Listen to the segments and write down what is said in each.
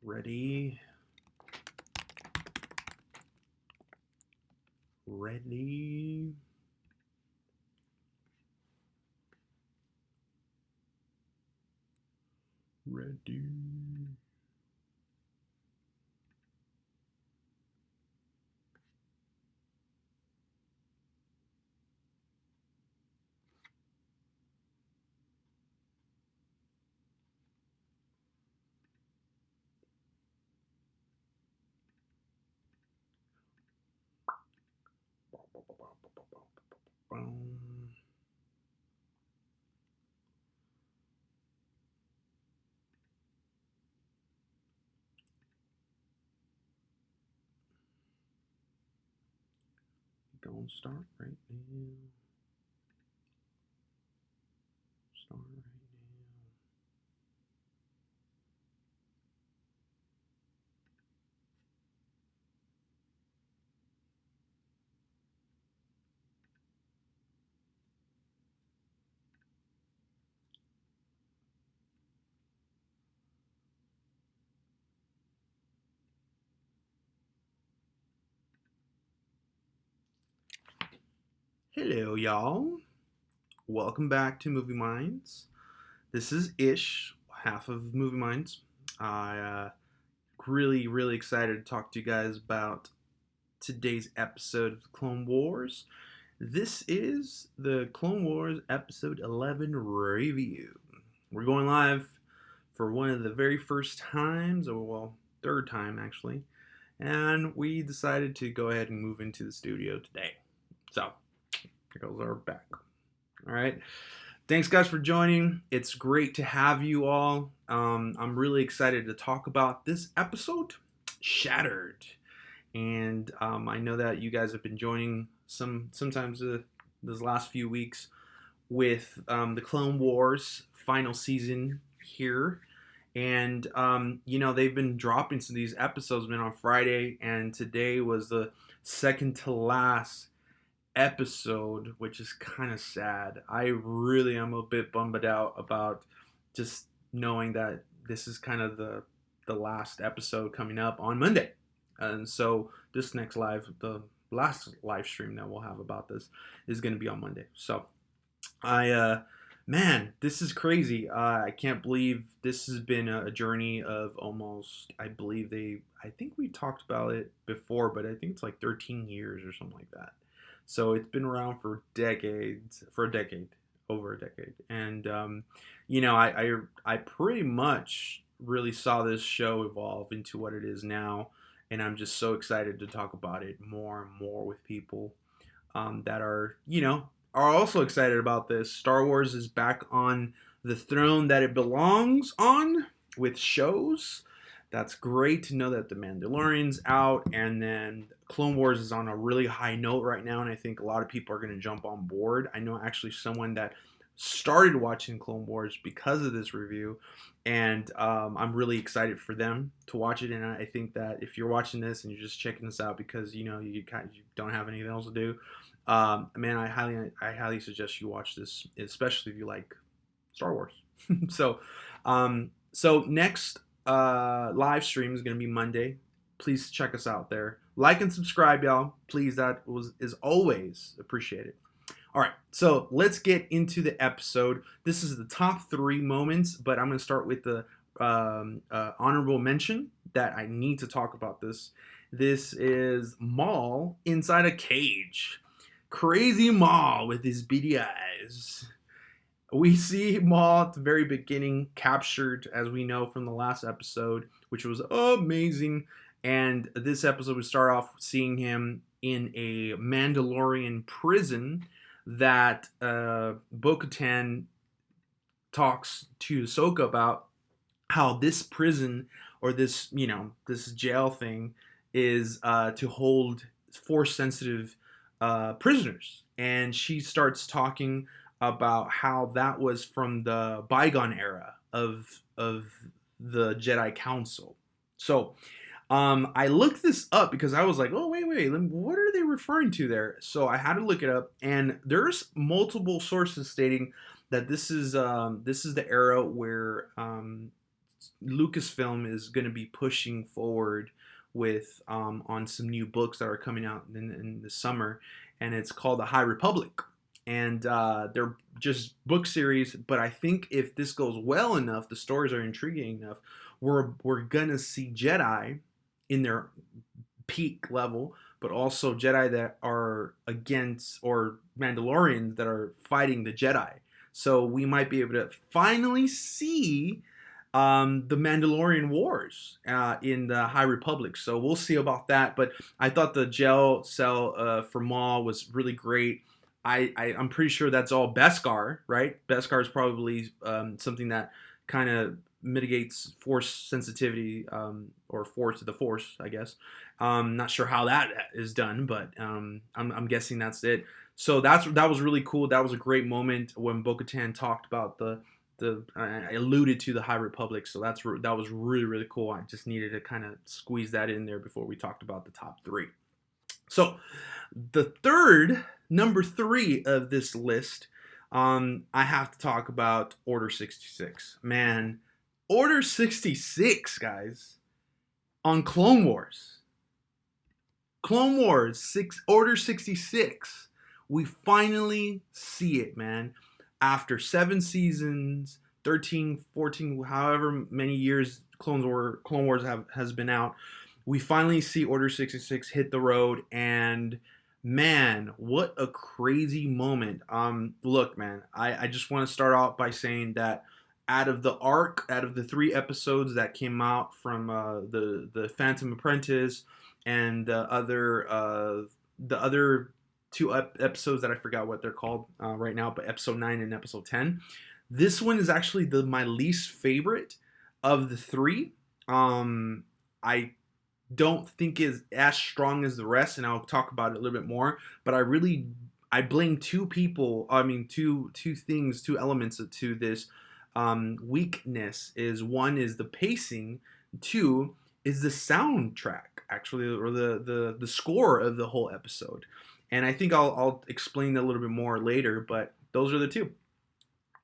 Ready. Ready. Ready. Gonna start right now. Start right now. Hello, y'all. Welcome back to Movie Minds. This is Ish, half of Movie Minds. I really excited to talk to you guys about today's episode of the Clone Wars. This is the Clone Wars episode 11 review. We're going live for one of the very first times, or well, third time actually, and we decided to go ahead and move into the studio today. So, here goes our back. All right. Thanks, guys, for joining. It's great to have you all. I'm really excited to talk about this episode, Shattered. And I know that you guys have been joining sometimes those last few weeks with the Clone Wars final season here. And, they've been dropping some of these episodes, been on Friday, and today was the second to last episode, which is kind of sad. I really am a bit bummed out about just knowing that this is kind of the last episode coming up on Monday. And so this next the last live stream that we'll have about this is going to be on Monday. So man, this is crazy. I can't believe this has been a journey of almost, I think we talked about it before, but I think it's like 13 years or something like that. So it's been around for over a decade. And, I pretty much really saw this show evolve into what it is now. And I'm just so excited to talk about it more and more with people that are also excited about this. Star Wars is back on the throne that it belongs on with shows. That's great to know that The Mandalorian's out, and then Clone Wars is on a really high note right now, and I think a lot of people are going to jump on board. I know actually someone that started watching Clone Wars because of this review, and I'm really excited for them to watch it. And I think that if you're watching this and you're just checking this out because you don't have anything else to do, man, I highly suggest you watch this, especially if you like Star Wars. So next live stream is going to be Monday. Please check us out there. Like and subscribe, y'all. Please, is always appreciated. All right, so let's get into the episode. This is the top 3 moments, but I'm going to start with the honorable mention that I need to talk about this. This is Maul inside a cage. Crazy Maul with his beady eyes. We see Maul at the very beginning captured, as we know from the last episode, which was amazing. And this episode we start off seeing him in a Mandalorian prison that Bo-Katan talks to Ahsoka about how this prison or this jail thing is to hold Force-sensitive prisoners. And she starts talking about how that was from the bygone era of the Jedi Council. So I looked this up because I was like, oh, wait, what are they referring to there? So I had to look it up, and there's multiple sources stating that this is the era where Lucasfilm is going to be pushing forward with on some new books that are coming out in the summer, and it's called the High Republic, and they're just book series. But I think if this goes well enough, the stories are intriguing enough, we're gonna see Jedi in their peak level, but also Jedi that are against, or Mandalorians that are fighting the Jedi. So we might be able to finally see the Mandalorian Wars in the High Republic. So we'll see about that. But I thought the gel cell for Maul was really great. I'm pretty sure that's all Beskar, right? Beskar is probably something that kind of mitigates force sensitivity, or force to the force, I guess. Not sure how that is done, but I'm guessing that's it. So that was really cool. That was a great moment when Bo-Katan talked about I alluded to the High Republic. So that was really, really cool. I just needed to kind of squeeze that in there before we talked about the top three. So the number three of this list, I have to talk about Order 66. Man, Order 66, guys, on Clone Wars. Order 66. We finally see it, man. After 7 seasons, 13, 14, however many years Clone Wars has been out, we finally see Order 66 hit the road, and man, what a crazy moment. Look, man, I just want to start out by saying that out of the 3 episodes that came out from the Phantom Apprentice and the other 2 episodes that I forgot what they're called right now, but episode 9 and episode 10. This one is actually my least favorite of the 3. I don't think is as strong as the rest, and I'll talk about it a little bit more. But I blame 2 things, 2 elements to this weakness. One is the pacing, 2 is the soundtrack, actually, or the score of the whole episode. And I think I'll explain a little bit more later, but those are the 2.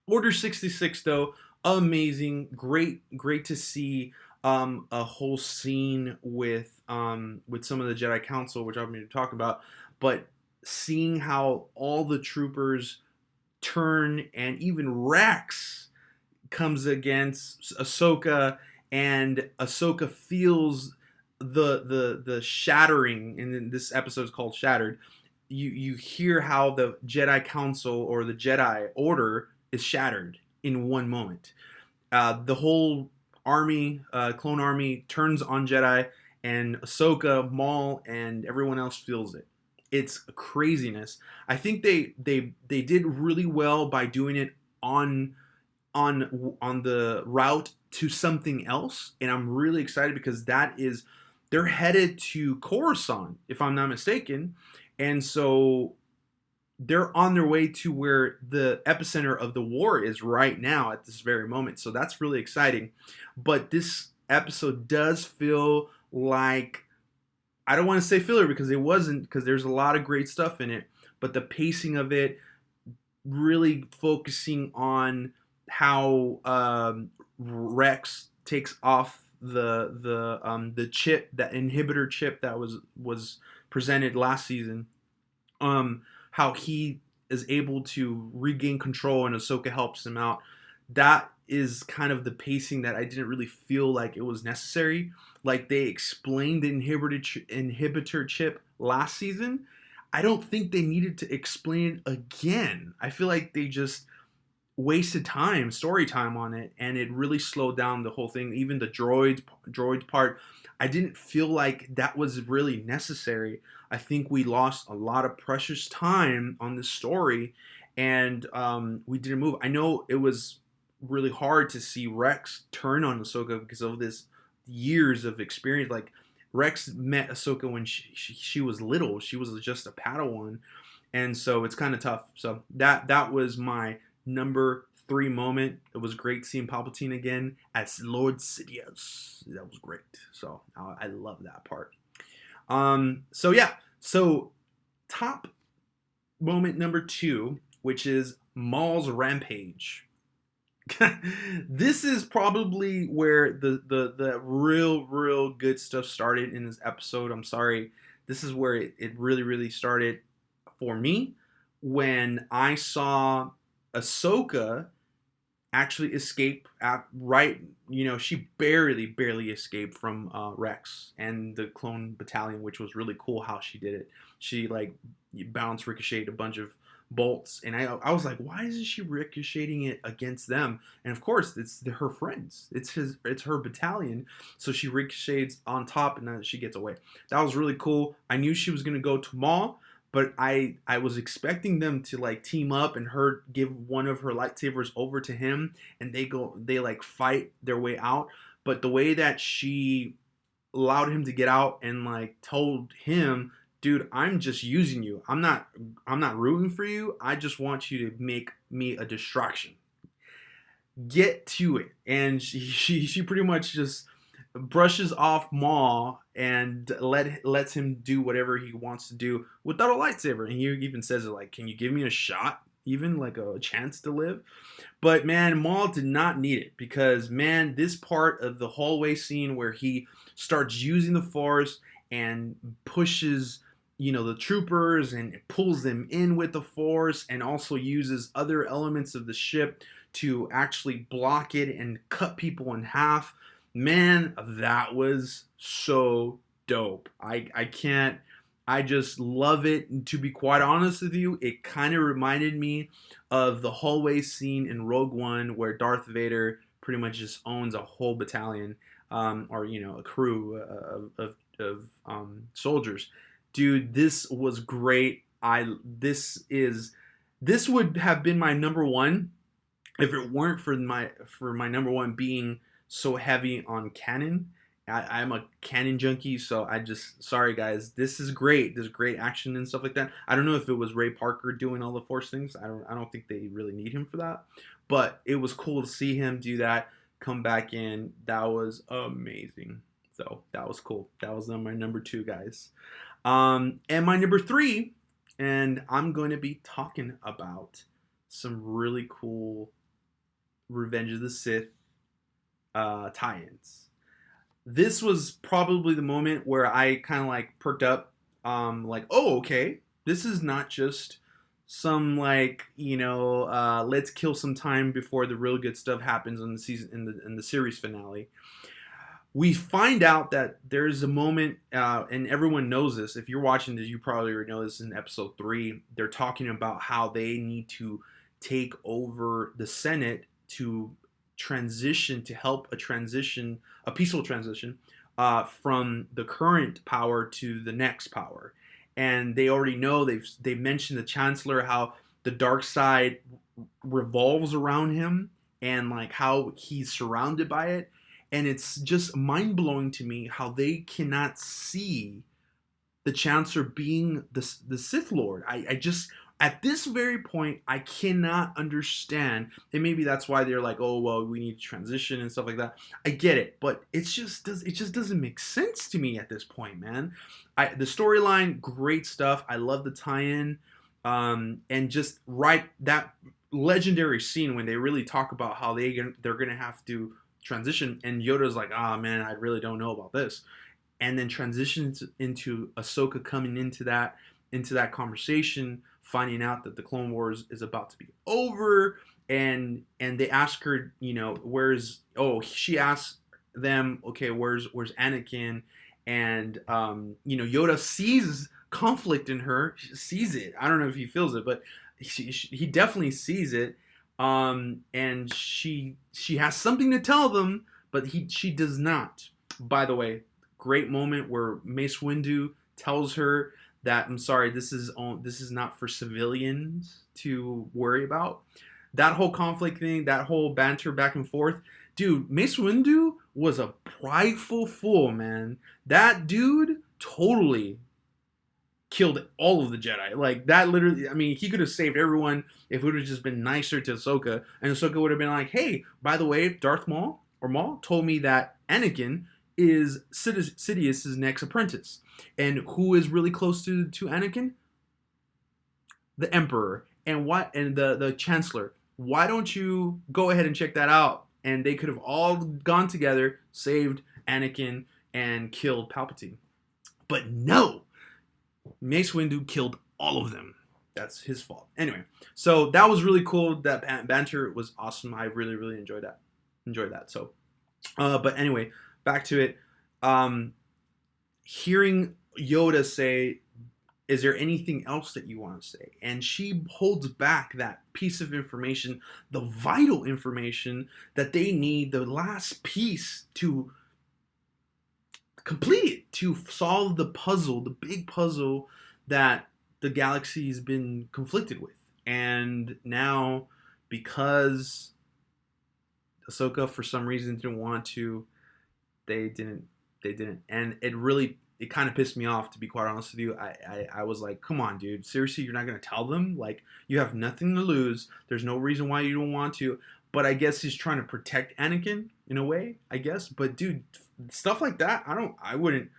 Order 66, though, amazing, great to see a whole scene with some of the Jedi Council, which I'm going to talk about, but seeing how all the troopers turn, and even Rex comes against Ahsoka, and Ahsoka feels the shattering, and this episode is called Shattered. You hear how the Jedi Council, or the Jedi Order, is shattered in one moment. The whole army, clone army, turns on Jedi, and Ahsoka, Maul, and everyone else feels it. It's craziness. I think they did really well by doing it on the route to something else, and I'm really excited because they're headed to Coruscant, if I'm not mistaken. And so they're on their way to where the epicenter of the war is right now at this very moment. So that's really exciting. But this episode does feel like, I don't want to say filler because it wasn't, because there's a lot of great stuff in it, but the pacing of it, really focusing on how Rex takes off the chip, that inhibitor chip that was presented last season, how he is able to regain control and Ahsoka helps him out. That is kind of the pacing that I didn't really feel like it was necessary. Like, they explained the inhibitor chip last season. I don't think they needed to explain it again. I feel like they just wasted story time on it, and it really slowed down the whole thing. Even the droid part, I didn't feel like that was really necessary. I think we lost a lot of precious time on this story, and we didn't move. I know it was really hard to see Rex turn on Ahsoka because of this years of experience. Like, Rex met Ahsoka when she was little. She was just a Padawan, and so it's kind of tough. So that was my number 3 moment. It was great seeing Palpatine again as Lord Sidious. That was great. So I love that part. So top moment number 2, which is Maul's rampage. This is probably where the real good stuff started in this episode. I'm sorry. This is where it really started for me when I saw Ahsoka actually escape at right. She barely escaped from Rex and the clone battalion, which was really cool how she did it. She like bounced, ricocheted a bunch of bolts, and I was like, why isn't she ricocheting it against them? And of course, it's her friends. It's her battalion. So she ricochets on top, and then she gets away. That was really cool. I knew she was gonna go to Maul, but I was expecting them to like team up and her give one of her lightsabers over to him, and they like fight their way out. But the way that she allowed him to get out and like told him, dude, I'm just using you. I'm not rooting for you. I just want you to make me a distraction. Get to it. And she pretty much just brushes off Maul and lets him do whatever he wants to do without a lightsaber. And he even says it like, "Can you give me a shot? Even like a chance to live?" But man, Maul did not need it because man, this part of the hallway scene where he starts using the Force and pushes the troopers and pulls them in with the Force and also uses other elements of the ship to actually block it and cut people in half. Man, that was so dope. I can't. I just love it. And to be quite honest with you, it kind of reminded me of the hallway scene in Rogue One where Darth Vader pretty much just owns a whole battalion, or a crew of soldiers. Dude, this was great. This would have been my number one if it weren't for my number one being so heavy on canon. I'm a canon junkie, so sorry guys. This is great. There's great action and stuff like that. I don't know if it was Ray Parker doing all the Force things. I don't think they really need him for that. But it was cool to see him do that, come back in. That was amazing. So that was cool. That was my number two, guys. And my number three, and I'm going to be talking about some really cool Revenge of the Sith tie-ins. This was probably the moment where I kind of like perked up, like, oh, okay, this is not just some like let's kill some time before the real good stuff happens in the season in the series finale. We find out that there's a moment, and everyone knows this. If you're watching this, you probably already know this. In episode 3, they're talking about how they need to take over the Senate to help a peaceful transition, from the current power to the next power. And they already know, they've mentioned the Chancellor, how the dark side revolves around him and like how he's surrounded by it. And it's just mind-blowing to me how they cannot see the Chancellor being the Sith Lord. I just, at this very point, I cannot understand. And maybe that's why they're like, oh, well, we need to transition and stuff like that. I get it. But it just doesn't make sense to me at this point, man. The storyline, great stuff. I love the tie-in. And just that legendary scene when they really talk about how they're going to have to transition, and Yoda's like, ah, man, I really don't know about this, and then transitions into Ahsoka coming into that conversation, finding out that the Clone Wars is about to be over, and they ask her, she asks them, okay, where's Anakin, and Yoda sees conflict in her, sees it. I don't know if he feels it, but he definitely sees it. And she has something to tell them, but she does not. By the way, great moment where Mace Windu tells her that, I'm sorry, this is not for civilians to worry about. That whole conflict thing, that whole banter back and forth, dude, Mace Windu was a prideful fool, man. That dude totally killed all of the Jedi. Like, that literally, I mean, he could have saved everyone if it would have just been nicer to Ahsoka. And Ahsoka would have been like, hey, by the way, Maul told me that Anakin is Sidious's next apprentice. And who is really close to Anakin? The Emperor. and the Chancellor. Why don't you go ahead and check that out? And they could have all gone together, saved Anakin, and killed Palpatine. But no, Mace Windu killed all of them. That's his fault. Anyway, so that was really cool. That banter was awesome. I really, really enjoyed that. So, but anyway, back to it. Hearing Yoda say, "Is there anything else that you want to say?" And she holds back that piece of information, the vital information that they need, the last piece to complete it, to solve the puzzle, the big puzzle that the galaxy's been conflicted with. And now, because Ahsoka for some reason didn't want to, they didn't, and it kind of pissed me off, to be quite honest with you. I was like, come on, dude, seriously, you're not gonna tell them? Like, you have nothing to lose. There's no reason why you don't want to. But I guess he's trying to protect Anakin in a way, I guess. But dude, stuff like that, I wouldn't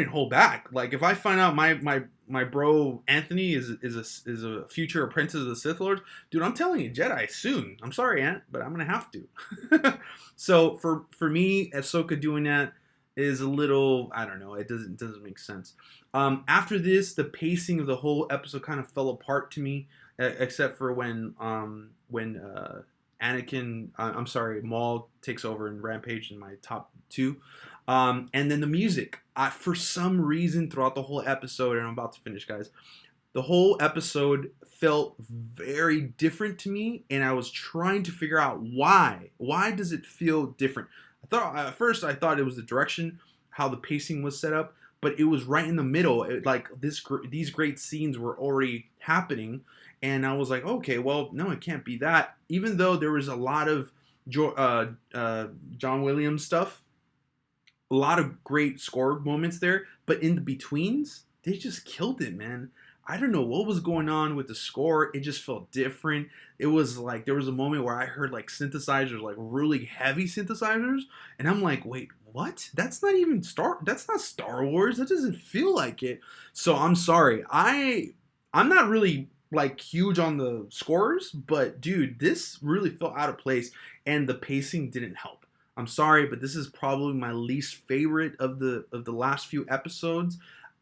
hold back. Like, if I find out my bro Anthony is a future apprentice of the Sith Lord, dude, I'm telling you, Jedi soon. I'm sorry, Ant, but I'm gonna have to. So for me, Ahsoka doing that is a little, I don't know, it doesn't make sense. After this, the pacing of the whole episode kind of fell apart to me, except for when Anakin, I'm sorry, Maul takes over in Rampage in my top 2. And then the music. For some reason, throughout the whole episode, and I'm about to finish, guys, the whole episode felt very different to me, and I was trying to figure out why. Why does it feel different? At first I thought it was the direction, how the pacing was set up, but it was right in the middle. These great scenes were already happening, and I was like, okay, well, no, it can't be that. Even though there was a lot of John Williams stuff, a lot of great score moments there, but in the betweens, they just killed it, man. I don't know what was going on with the score. It just felt different. It was like there was a moment where I heard like synthesizers, like really heavy synthesizers, and I'm like, wait, what? That's not Star Wars. That doesn't feel like it. So I'm sorry. I'm not really like huge on the scores, but dude, this really felt out of place, and the pacing didn't help. I'm sorry, but this is probably my least favorite of the last few episodes.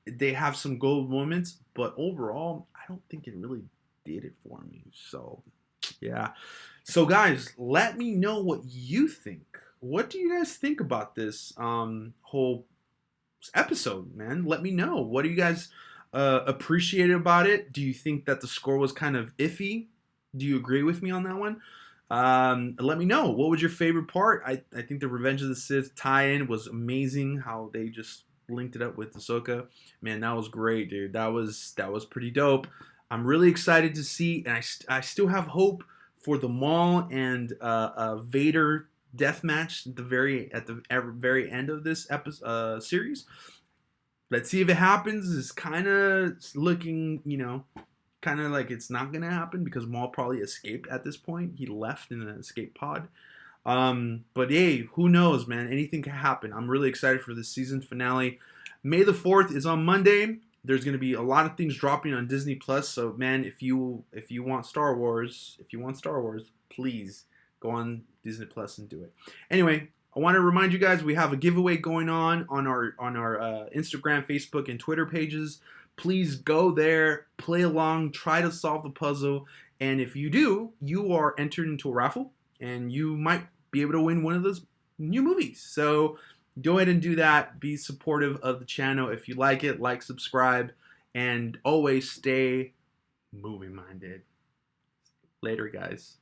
They have some gold moments, but overall, I don't think it really did it for me. So, yeah. So, guys, let me know what you think. What do you guys think about this whole episode, man? Let me know. What do you guys appreciate about it? Do you think that the score was kind of iffy? Do you agree with me on that one? Let me know. What was your favorite part? I think the Revenge of the Sith tie-in was amazing. How they just linked it up with Ahsoka. Man, that was great, dude. That was pretty dope. I'm really excited to see, and I still have hope for the Maul and Vader death match at the very end of this episode series. Let's see if it happens. It's kind of looking, kind of like it's not gonna happen because Maul probably escaped at this point. He left in an escape pod. But hey, who knows, man? Anything can happen. I'm really excited for this season finale. May the 4th is on Monday. There's going to be a lot of things dropping on Disney Plus. So, man, if you want Star Wars, please go on Disney Plus and do it. Anyway, I want to remind you guys we have a giveaway going on our Instagram, Facebook, and Twitter pages. Please go there, play along, try to solve the puzzle, and if you do, you are entered into a raffle, and you might be able to win one of those new movies. So go ahead and do that. Be supportive of the channel. If you like it, like, subscribe, and always stay movie minded. Later, guys.